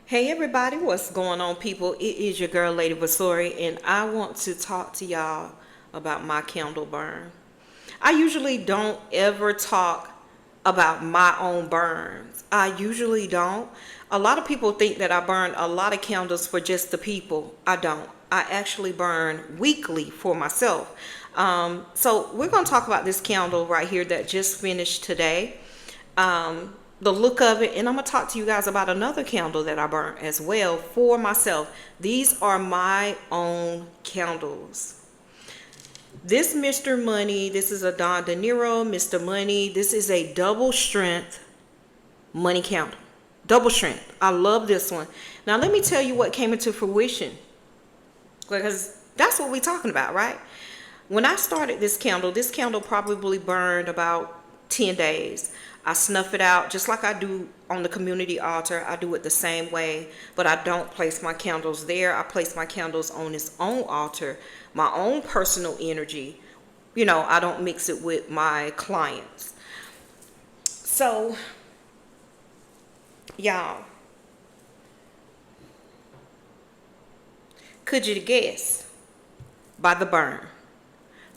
Hey everybody, what's going on, people? It is your girl Lady Vasori, and I want to talk to y'all about my candle burn. I usually don't ever talk about my own burns. I usually don't. A lot of people think that I burn a lot of candles for just the people. I don't. I actually burn weekly for myself. So we're going to talk about this candle right here that just finished today. The look of it, and I'm gonna talk to you guys about another candle that I burnt as well for myself. These are my own candles. This Mr. Money, this is a Don De Niro Mr. Money. This is a double strength money candle. Double strength. I love this one. Now let me tell you what came into fruition, because that's what we're talking about, right? When I started this candle probably burned about 10 days. I snuff it out just like I do on the community altar. I do it the same way, but I don't place my candles there. I place my candles on its own altar, my own personal energy. I don't mix it with my clients. So, y'all, could you guess by the burn?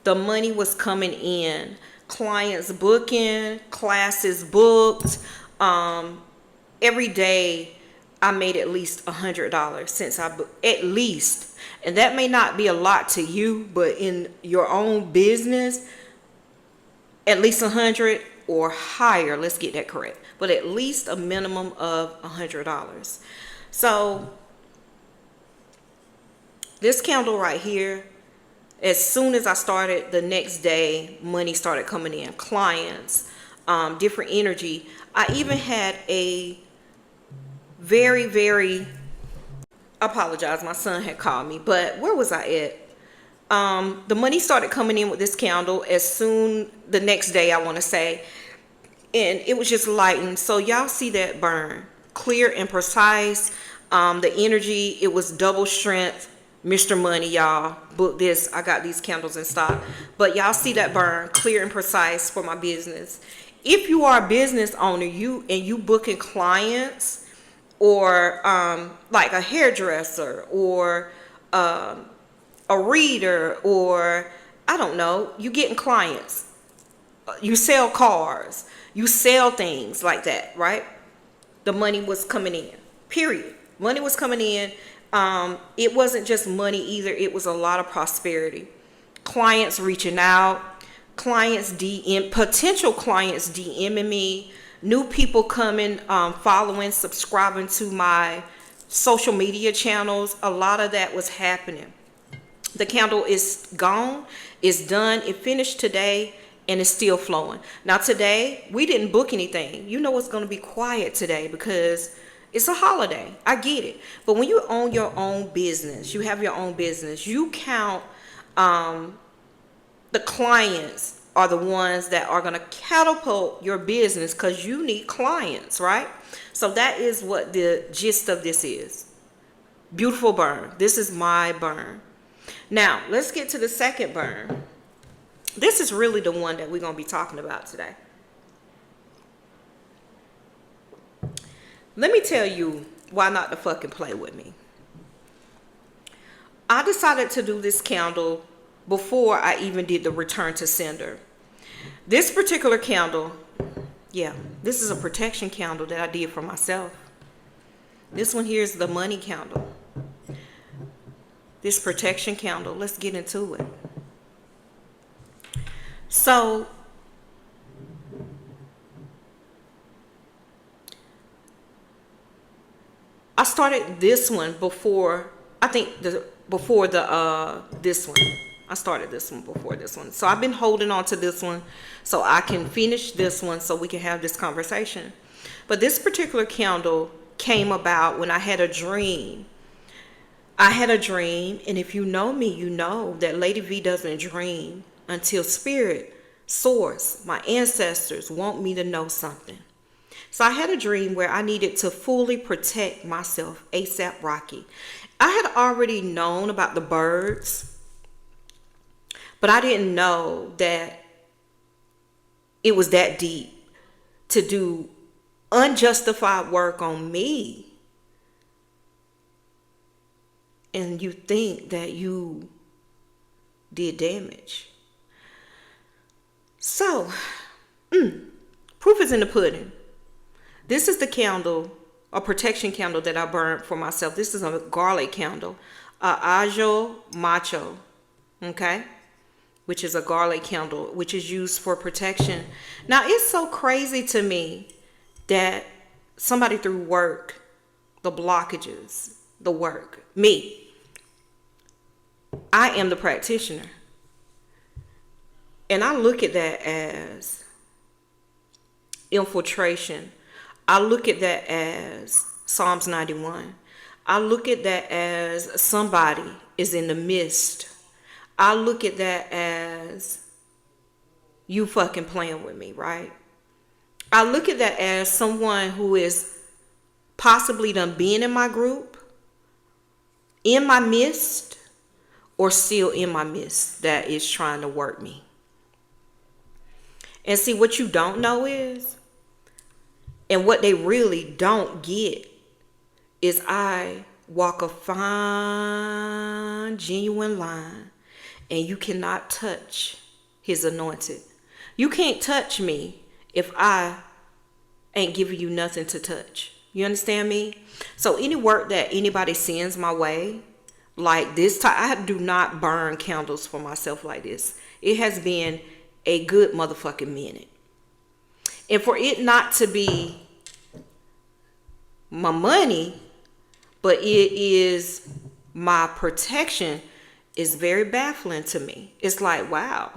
The money was coming in. Clients booking, classes booked. Every day I made at least $100 since I booked, at least. And that may not be a lot to you, but in your own business, at least 100 or higher. Let's get that correct. But at least a minimum of $100. So this candle right here, as soon as I started, the next day, money started coming in. Clients, different energy. I even had a I apologize, my son had called me, but where was I at? The money started coming in with this candle as soon, the next day, I want to say, and it was just lighting. So y'all see that burn, clear and precise. The energy, it was double strength. Mr. Money, y'all, book this. I got these candles in stock. But y'all see that burn, clear and precise for my business. If you are a business owner, you booking clients, or like a hairdresser, or a reader, or I don't know, you getting clients. You sell cars, you sell things like that, right? The money was coming in. Period. Money was coming in. It wasn't just money either. It was a lot of prosperity. Clients reaching out, potential clients DMing me, new people coming, following, subscribing to my social media channels. A lot of that was happening. The candle is gone. It's done. It finished today, and it's still flowing. Now today, we didn't book anything. You know it's going to be quiet today because it's a holiday. I get it. But when you own your own business, you have your own business, you count the clients are the ones that are going to catapult your business, because you need clients, right? So that is what the gist of this is. Beautiful burn. This is my burn. Now, let's get to the second burn. This is really the one that we're going to be talking about today. Let me tell you why not to fucking play with me. I decided to do this candle before I even did the return to sender. This particular candle, this is a protection candle that I did for myself. This one here is the money candle. This protection candle, let's get into it. So, I started this one before, this one. I started this one before this one. So I've been holding on to this one so I can finish this one so we can have this conversation. But this particular candle came about when I had a dream. I had a dream, and if you know me, you know that Lady V doesn't dream until spirit, source, my ancestors want me to know something. So I had a dream where I needed to fully protect myself, ASAP Rocky. I had already known about the birds, but I didn't know that it was that deep to do unjustified work on me and you think that you did damage. So, proof is in the pudding. This is the candle, a protection candle that I burned for myself. This is a garlic candle, ajo macho, okay? Which is a garlic candle, which is used for protection. Now, it's so crazy to me that somebody through work, the blockages, the work, me, I am the practitioner. And I look at that as infiltration. I look at that as Psalms 91. I look at that as somebody is in the midst. I look at that as you fucking playing with me, right? I look at that as someone who is possibly done being in my group, in my midst, or still in my midst that is trying to work me. And see, what you don't know is, and what they really don't get, is I walk a fine, genuine line, and you cannot touch his anointed. You can't touch me if I ain't giving you nothing to touch. You understand me? So any work that anybody sends my way, like this time, I do not burn candles for myself like this. It has been a good motherfucking minute. And for it not to be my money, but it is my protection, is very baffling to me. It's like, wow,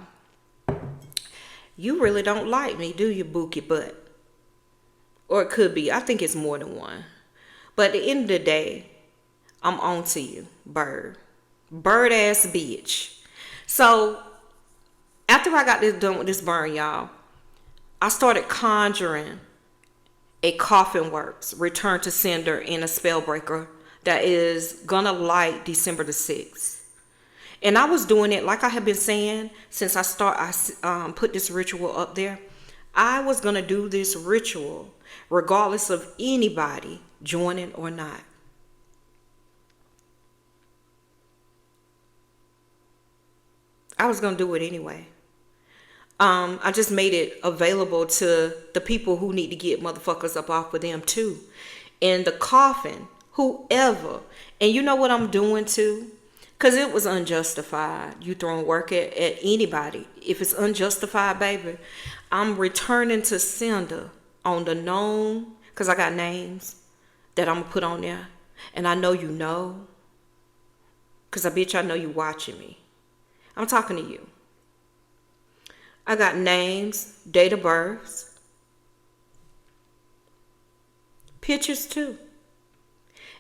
you really don't like me, do you, Bookie Butt? Or it could be, I think it's more than one. But at the end of the day, I'm on to you, bird. Bird ass bitch. So after I got this done with this burn, y'all, I started conjuring a coffin works, return to sender, and a spell breaker that is gonna light December the 6th. And I was doing it like I have been saying since I put this ritual up there. I was gonna do this ritual regardless of anybody joining or not. I was gonna do it anyway. I just made it available to the people who need to get motherfuckers up off of them too. And the coffin, whoever, and you know what I'm doing too? Because it was unjustified. You throwing work at anybody. If it's unjustified, baby, I'm returning to sender on the known, because I got names that I'm going to put on there. And I know you know, because I bet I know you watching me. I'm talking to you. I got names, date of births, pictures too.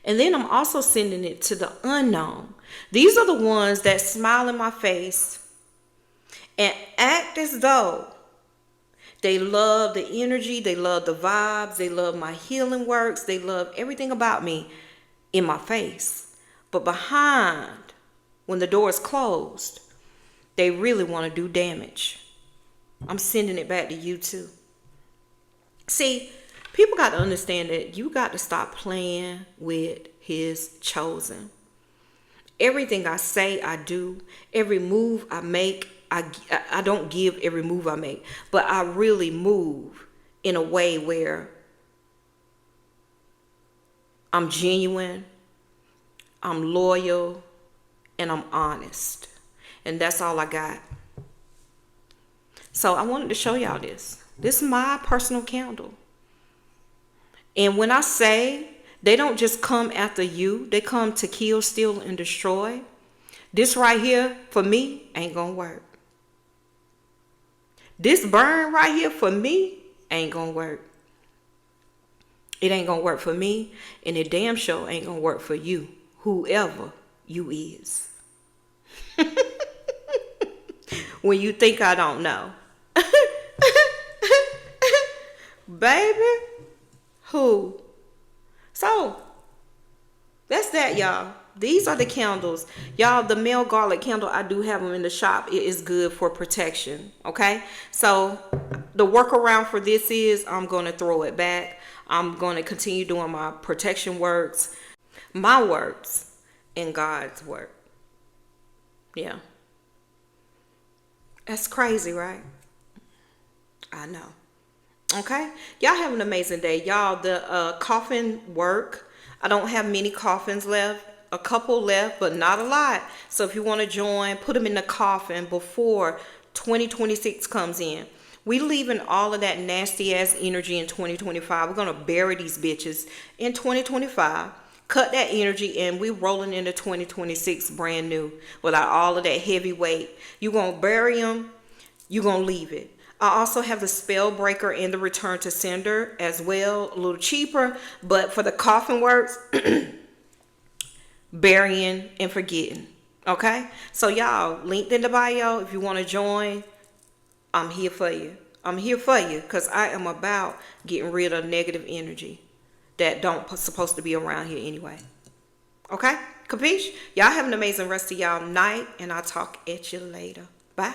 And then I'm also sending it to the unknown. These are the ones that smile in my face and act as though they love the energy, they love the vibes, they love my healing works, they love everything about me in my face. But behind, when the door is closed, they really want to do damage. I'm sending it back to you too. See, people got to understand that you got to stop playing with his chosen. Everything I say, I do. Every move I make, I don't give every move I make, but I really move in a way where I'm genuine, I'm loyal, and I'm honest. And that's all I got. So I wanted to show y'all this. This is my personal candle. And when I say they don't just come after you, they come to kill, steal, and destroy. This right here, for me, ain't gonna work. This burn right here, for me, ain't gonna work. It ain't gonna work for me, and it damn sure ain't gonna work for you, whoever you is. When you think I don't know. Baby, who? So, that's that, y'all. These are the candles. Y'all, the male garlic candle, I do have them in the shop. It is good for protection, okay? So, the workaround for this is I'm going to throw it back. I'm going to continue doing my protection works. My works in God's work. Yeah. That's crazy, right? I know. Okay. Y'all have an amazing day. Y'all, the coffin work. I don't have many coffins left. A couple left, but not a lot. So if you want to join, put them in the coffin before 2026 comes in. We leaving all of that nasty ass energy in 2025. We're going to bury these bitches in 2025. Cut that energy and we rolling into 2026 brand new without all of that heavy weight. You going to bury them. You going to leave it. I also have the spell breaker and the return to sender as well. A little cheaper, but for the coffin works, burying and forgetting. Okay, so y'all, linked in the bio. If you want to join, I'm here for you. I'm here for you because I am about getting rid of negative energy that don't supposed to be around here anyway. Okay, capiche? Y'all have an amazing rest of y'all night, and I'll talk at you later. Bye.